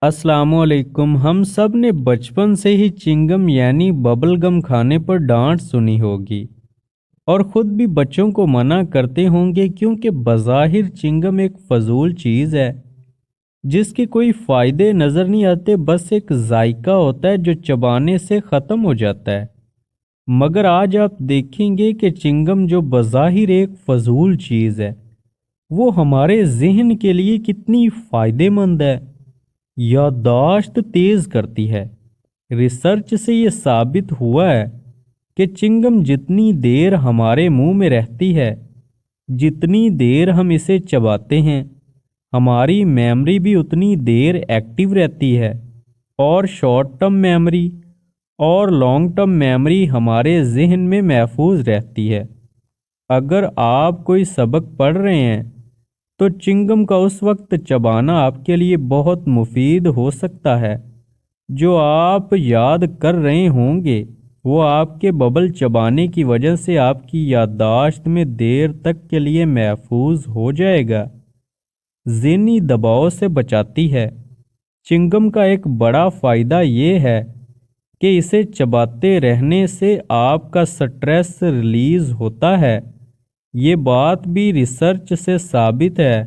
अस्सलाम वालेकुम। हम सब ने बचपन से ही चिंगम यानी बबल गम खाने पर डांट सुनी होगी और ख़ुद भी बच्चों को मना करते होंगे, क्योंकि बज़ाहिर चिंगम एक फ़जूल चीज़ है जिसके कोई फ़ायदे नज़र नहीं आते, बस एक जायका होता है जो चबाने से ख़त्म हो जाता है। मगर आज आप देखेंगे कि चिंगम जो बज़ाहिर एक फ़जूल चीज़ है, वो हमारे ज़हन के लिए कितनी फ़ायदेमंद है। याददाश्त तेज करती है। रिसर्च से ये साबित हुआ है कि चिंगम जितनी देर हमारे मुंह में रहती है, जितनी देर हम इसे चबाते हैं, हमारी मेमोरी भी उतनी देर एक्टिव रहती है। और शॉर्ट टर्म मेमोरी और लॉन्ग टर्म मेमोरी हमारे जहन में महफूज रहती है। अगर आप कोई सबक पढ़ रहे हैं तो चिंगम का उस वक्त चबाना आपके लिए बहुत मुफीद हो सकता है। जो आप याद कर रहे होंगे वो आपके बबल चबाने की वजह से आपकी याददाश्त में देर तक के लिए महफूज हो जाएगा। ज़हनी दबाव से बचाती है। चिंगम का एक बड़ा फ़ायदा ये है कि इसे चबाते रहने से आपका स्ट्रेस रिलीज़ होता है। ये बात भी रिसर्च से साबित है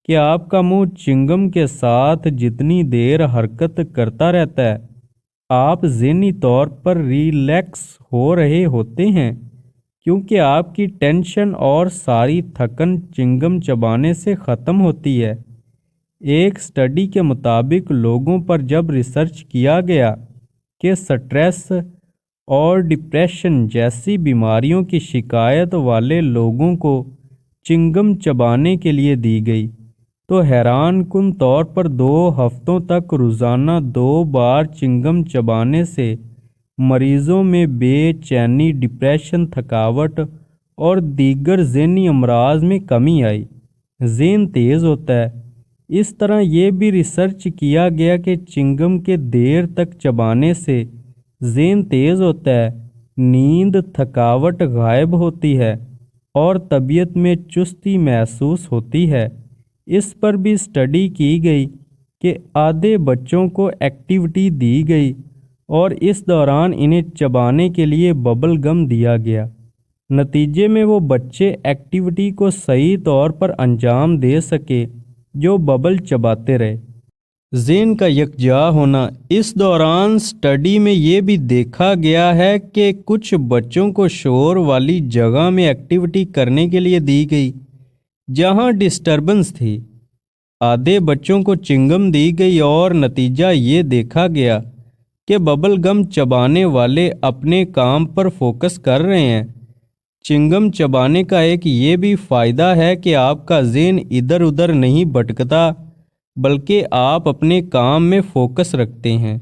कि आपका मुंह चिंगम के साथ जितनी देर हरकत करता रहता है, आप ज़हनी तौर पर रिलैक्स हो रहे होते हैं, क्योंकि आपकी टेंशन और सारी थकन चिंगम चबाने से ख़त्म होती है। एक स्टडी के मुताबिक लोगों पर जब रिसर्च किया गया कि स्ट्रेस और डिप्रेशन जैसी बीमारियों की शिकायत वाले लोगों को चिंगम चबाने के लिए दी गई, तो हैरान कुन तौर पर 2 हफ्तों तक रोज़ाना 2 बार चिंगम चबाने से मरीज़ों में बेचैनी, डिप्रेशन, थकावट और दीगर ज़हनी अमराज में कमी आई। ज़हन तेज़ होता है। इस तरह ये भी रिसर्च किया गया कि चिंगम के देर तक चबाने से ज़हन तेज़ होता है, नींद, थकावट गायब होती है और तबीयत में चुस्ती महसूस होती है। इस पर भी स्टडी की गई कि आधे बच्चों को एक्टिविटी दी गई और इस दौरान इन्हें चबाने के लिए बबल गम दिया गया। नतीजे में वो बच्चे एक्टिविटी को सही तौर पर अंजाम दे सके जो बबल चबाते रहे। ज़हन का यकजा होना। इस दौरान स्टडी में ये भी देखा गया है कि कुछ बच्चों को शोर वाली जगह में एक्टिविटी करने के लिए दी गई जहां डिस्टर्बेंस थी। आधे बच्चों को चिंगम दी गई और नतीजा ये देखा गया कि बबल गम चबाने वाले अपने काम पर फोकस कर रहे हैं। चिंगम चबाने का एक ये भी फ़ायदा है कि आपका ज़हन इधर उधर नहीं भटकता, बल्कि आप अपने काम में फोकस रखते हैं।